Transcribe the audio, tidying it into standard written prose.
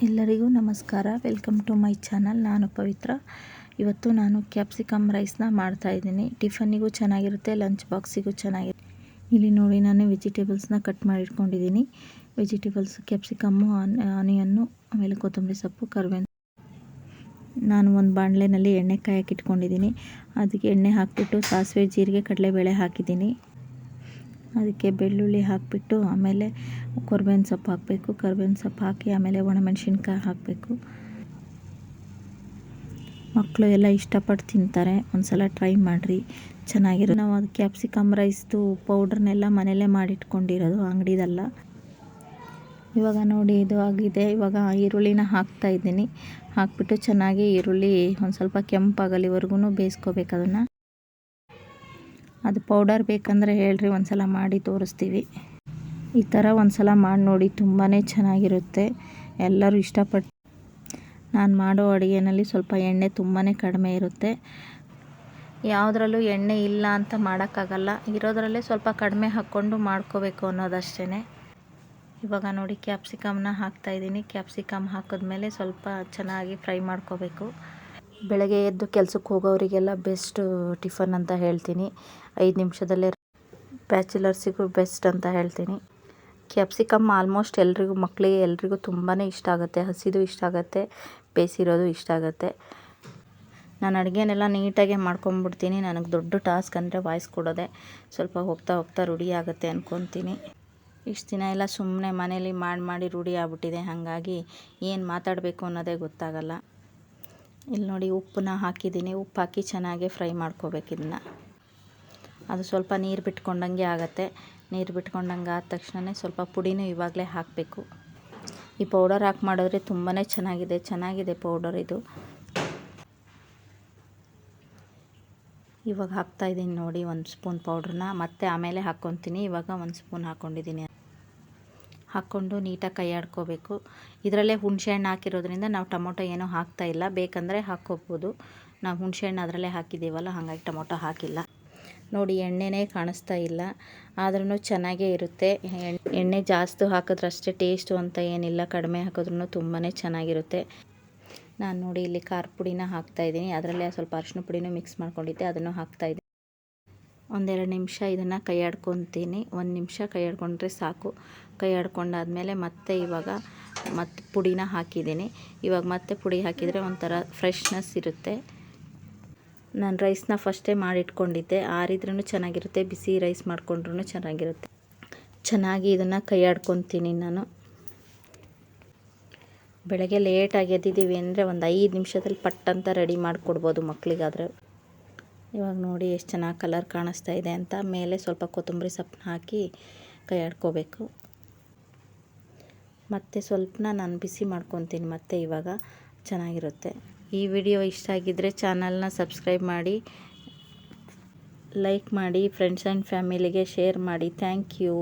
ಎಲ್ಲರಿಗೂ ನಮಸ್ಕಾರ. Welcome to my channel. ನಾನು ಪವಿತ್ರ. ಇವತ್ತು ನಾನು ಕ್ಯಾಪ್ಸಿಕಮ್ ರೈಸ್ನ ಮಾಡ್ತಾಯಿದ್ದೀನಿ. ಟಿಫನ್ನಿಗೂ ಚೆನ್ನಾಗಿರುತ್ತೆ, ಲಂಚ್ ಬಾಕ್ಸಿಗೂ ಚೆನ್ನಾಗಿರುತ್ತೆ. ಇಲ್ಲಿ ನೋಡಿ, ನಾನು ವೆಜಿಟೇಬಲ್ಸ್ನ ಕಟ್ ಮಾಡಿ ಇಟ್ಕೊಂಡಿದ್ದೀನಿ. ವೆಜಿಟೇಬಲ್ಸ್ ಕ್ಯಾಪ್ಸಿಕಮ್ಮು, ಆನಿಯನ್ನು, ಆಮೇಲೆ ಕೊತ್ತಂಬರಿ ಸೊಪ್ಪು, ಕರಿಬೇವು. ನಾನು ಒಂದು ಬಾಣಲೆಯಲ್ಲಿ ಎಣ್ಣೆ ಕಾಯಕ್ಕೆ ಇಟ್ಕೊಂಡಿದ್ದೀನಿ. ಅದಕ್ಕೆ ಎಣ್ಣೆ ಹಾಕಿಬಿಟ್ಟು ಸಾಸಿವೆ, ಜೀರಿಗೆ, ಕಡಲೆಬೇಳೆ ಹಾಕಿದ್ದೀನಿ. ಅದಕ್ಕೆ ಬೆಳ್ಳುಳ್ಳಿ ಹಾಕಿಬಿಟ್ಟು ಆಮೇಲೆ ಕರಿಬೇವಿನ ಸೊಪ್ಪು ಹಾಕಬೇಕು. ಕರಿಬೇವಿನ ಸೊಪ್ಪು ಹಾಕಿ ಆಮೇಲೆ ಒಣಮೆಣಸಿನ್ಕಾಯಿ ಹಾಕಬೇಕು. ಮಕ್ಕಳು ಎಲ್ಲ ಇಷ್ಟಪಟ್ಟು ತಿಂತಾರೆ. ಒಂದ್ಸಲ ಟ್ರೈ ಮಾಡಿರಿ, ಚೆನ್ನಾಗಿರುತ್ತೆ. ನಾವು ಅದು ಕ್ಯಾಪ್ಸಿಕಮ್ ರೈಸ್ದು ಪೌಡ್ರನ್ನೆಲ್ಲ ಮನೆಯಲ್ಲೇ ಮಾಡಿಟ್ಕೊಂಡಿರೋದು, ಅಂಗಡಿದಲ್ಲ. ಇವಾಗ ನೋಡಿ, ಇದು ಆಗಿದೆ. ಇವಾಗ ಈರುಳ್ಳಿನ ಹಾಕ್ತಾಯಿದ್ದೀನಿ. ಹಾಕಿಬಿಟ್ಟು ಚೆನ್ನಾಗಿ ಈರುಳ್ಳಿ ಒಂದು ಸ್ವಲ್ಪ ಕೆಂಪಾಗಲಿವರೆಗೂ ಬೇಯಿಸ್ಕೋಬೇಕು. ಅದು ಪೌಡರ್ ಬೇಕಂದರೆ ಹೇಳ್ರಿ, ಒಂದ್ಸಲ ಮಾಡಿ ತೋರಿಸ್ತೀವಿ. ಈ ಥರ ಒಂದ್ಸಲ ಮಾಡಿ ನೋಡಿ, ತುಂಬಾ ಚೆನ್ನಾಗಿರುತ್ತೆ. ಎಲ್ಲರೂ ಇಷ್ಟಪಟ್ಟು. ನಾನು ಮಾಡೋ ಅಡುಗೆಯಲ್ಲಿ ಸ್ವಲ್ಪ ಎಣ್ಣೆ ತುಂಬಾ ಕಡಿಮೆ ಇರುತ್ತೆ. ಯಾವುದ್ರಲ್ಲೂ ಎಣ್ಣೆ ಇಲ್ಲ ಅಂತ ಮಾಡೋಕ್ಕಾಗಲ್ಲ. ಇರೋದ್ರಲ್ಲೇ ಸ್ವಲ್ಪ ಕಡಿಮೆ ಹಾಕ್ಕೊಂಡು ಮಾಡ್ಕೋಬೇಕು ಅನ್ನೋದಷ್ಟೇ. ಇವಾಗ ನೋಡಿ, ಕ್ಯಾಪ್ಸಿಕಮ್ನ ಹಾಕ್ತಾಯಿದ್ದೀನಿ. ಕ್ಯಾಪ್ಸಿಕಮ್ ಹಾಕಿದ್ಮೇಲೆ ಸ್ವಲ್ಪ ಚೆನ್ನಾಗಿ ಫ್ರೈ ಮಾಡ್ಕೋಬೇಕು. ಬೆಳಗ್ಗೆ ಎದ್ದು ಕೆಲಸಕ್ಕೆ ಹೋಗೋರಿಗೆಲ್ಲ ಬೆಸ್ಟ್ ಟಿಫನ್ ಅಂತ ಹೇಳ್ತೀನಿ. 5 ನಿಮಿಷದಲ್ಲೇ. ಬ್ಯಾಚುಲರ್ಸಿಗೂ ಬೆಸ್ಟ್ ಅಂತ ಹೇಳ್ತೀನಿ. ಕ್ಯಾಪ್ಸಿಕಮ್ ಆಲ್ಮೋಸ್ಟ್ ಎಲ್ರಿಗೂ, ಮಕ್ಕಳಿಗೆ ಎಲ್ರಿಗೂ ತುಂಬಾ ಇಷ್ಟ ಆಗುತ್ತೆ. ಹಸಿದು ಇಷ್ಟ ಆಗುತ್ತೆ, ಬೇಯಿಸಿರೋದು ಇಷ್ಟ ಆಗುತ್ತೆ. ನಾನು ಅಡುಗೆನೆಲ್ಲ ನೀಟಾಗೆ ಮಾಡ್ಕೊಂಬಿಡ್ತೀನಿ. ನನಗೆ ದೊಡ್ಡ ಟಾಸ್ಕ್ ಅಂದರೆ ವಾಯ್ಸ್ ಕೊಡೋದೆ. ಸ್ವಲ್ಪ ಹೋಗ್ತಾ ರೂಢಿ ಆಗುತ್ತೆ ಅಂದ್ಕೊತೀನಿ. ಇಷ್ಟು ದಿನ ಎಲ್ಲ ಸುಮ್ಮನೆ ಮನೇಲಿ ಮಾಡಿ ರೂಢಿ ಆಗ್ಬಿಟ್ಟಿದೆ. ಹಾಗಾಗಿ ಏನು ಮಾತಾಡಬೇಕು ಅನ್ನೋದೇ ಗೊತ್ತಾಗಲ್ಲ. ಇಲ್ಲಿ ನೋಡಿ, ಉಪ್ಪನ್ನ ಹಾಕಿದ್ದೀನಿ. ಉಪ್ಪು ಹಾಕಿ ಚೆನ್ನಾಗಿ ಫ್ರೈ ಮಾಡ್ಕೋಬೇಕು ಇದನ್ನು. ಅದು ಸ್ವಲ್ಪ ನೀರು ಬಿಟ್ಕೊಂಡಂಗೆ ಆಗುತ್ತೆ. ನೀರು ಬಿಟ್ಕೊಂಡಂಗೆ ಆದ ತಕ್ಷಣ ಸ್ವಲ್ಪ ಪುಡಿನೂ ಇವಾಗಲೇ ಹಾಕಬೇಕು. ಈ ಪೌಡರ್ ಹಾಕಿ ಮಾಡಿದ್ರೆ ತುಂಬಾ ಚೆನ್ನಾಗಿದೆ ಪೌಡರ್ ಇದು. ಇವಾಗ ಹಾಕ್ತಾಯಿದ್ದೀನಿ ನೋಡಿ 1 ಸ್ಪೂನ್ ಪೌಡ್ರನ್ನ. ಮತ್ತೆ ಆಮೇಲೆ ಹಾಕ್ಕೊತೀನಿ. ಇವಾಗ 1 ಸ್ಪೂನ್ ಹಾಕ್ಕೊಂಡಿದ್ದೀನಿ. ಹಾಕ್ಕೊಂಡು ನೀಟಾಗಿ ಕೈ ಆಡ್ಕೋಬೇಕು. ಇದರಲ್ಲೇ ಹುಣಸೆಹಣ್ಣು ಹಾಕಿರೋದ್ರಿಂದ ನಾವು ಟೊಮೊಟೊ ಏನೂ ಹಾಕ್ತಾಯಿಲ್ಲ. ಬೇಕಂದರೆ ಹಾಕ್ಕೋಬೋದು. ನಾವು ಹುಣಸೆಹಣ್ಣು ಅದರಲ್ಲೇ ಹಾಕಿದ್ದೀವಲ್ಲ, ಹಾಗಾಗಿ ಟೊಮೊಟೊ ಹಾಕಿಲ್ಲ. ನೋಡಿ, ಎಣ್ಣೆನೇ ಕಾಣಿಸ್ತಾ ಇಲ್ಲ, ಆದ್ರೂ ಚೆನ್ನಾಗೇ ಇರುತ್ತೆ. ಎಣ್ಣೆ ಜಾಸ್ತಿ ಹಾಕಿದ್ರಷ್ಟೇ ಟೇಸ್ಟು ಅಂತ ಏನಿಲ್ಲ, ಕಡಿಮೆ ಹಾಕಿದ್ರೂ ತುಂಬಾ ಚೆನ್ನಾಗಿರುತ್ತೆ. ನಾನು ನೋಡಿ, ಇಲ್ಲಿ ಖಾರ ಪುಡಿನ ಹಾಕ್ತಾಯಿದ್ದೀನಿ. ಅದರಲ್ಲೇ ಸ್ವಲ್ಪ ಅರಿಶಿನ ಪುಡಿನೂ ಮಿಕ್ಸ್ ಮಾಡ್ಕೊಂಡಿದ್ದೆ, ಅದನ್ನು ಹಾಕ್ತಾಯಿದ್ದೀನಿ. 1-2 ನಿಮಿಷ ಇದನ್ನು ಕೈ ಆಡ್ಕೊತೀನಿ. 1 ನಿಮಿಷ ಕೈ ಆಡ್ಕೊಂಡ್ರೆ ಸಾಕು. ಕೈ ಆಡ್ಕೊಂಡಾದ್ಮೇಲೆ ಮತ್ತೆ ಇವಾಗ ಪುಡಿನ ಹಾಕಿದ್ದೀನಿ. ಇವಾಗ ಮತ್ತೆ ಪುಡಿ ಹಾಕಿದರೆ ಒಂಥರ ಫ್ರೆಶ್ನೆಸ್ ಇರುತ್ತೆ. ನಾನು ರೈಸ್ನ ಫಸ್ಟೇ ಮಾಡಿಟ್ಕೊಂಡಿದ್ದೆ. ಆರಿದ್ರೂ ಚೆನ್ನಾಗಿರುತ್ತೆ, ಬಿಸಿ ರೈಸ್ ಮಾಡಿಕೊಂಡ್ರೂ ಚೆನ್ನಾಗಿರುತ್ತೆ. ಚೆನ್ನಾಗಿ ಇದನ್ನು ಕೈ ಆಡ್ಕೊತೀನಿ ನಾನು. ಬೆಳಗ್ಗೆ ಲೇಟಾಗಿ ಎದ್ದಿದ್ದೀವಿ ಅಂದರೆ ಒಂದು 5 ನಿಮಿಷದಲ್ಲಿ ಪಟ್ಟಂತ ರೆಡಿ ಮಾಡಿಕೊಡ್ಬೋದು ಮಕ್ಕಳಿಗಾದರೆ. ಇವಾಗ ನೋಡಿ ಎಷ್ಟು ಚೆನ್ನಾಗಿ ಕಲರ್ ಕಾಣಿಸ್ತಾ ಇದೆ ಅಂತ. ಮೇಲೆ ಸ್ವಲ್ಪ ಕೊತ್ತಂಬರಿ ಸೊಪ್ಪನ್ನ ಹಾಕಿ ಕೈ ಆಡ್ಕೋಬೇಕು. ಮತ್ತು ಸ್ವಲ್ಪನ ನಾನು ಬಿಸಿ ಮಾಡ್ಕೊತೀನಿ. ಮತ್ತೆ ಇವಾಗ ಚೆನ್ನಾಗಿರುತ್ತೆ. ಈ ವಿಡಿಯೋ ಇಷ್ಟ ಆಗಿದ್ದರೆ ಚಾನಲ್ನ ಸಬ್ಸ್ಕ್ರೈಬ್ ಮಾಡಿ, ಲೈಕ್ ಮಾಡಿ, ಫ್ರೆಂಡ್ಸ್ ಆ್ಯಂಡ್ ಫ್ಯಾಮಿಲಿಗೆ ಶೇರ್ ಮಾಡಿ. Thank you.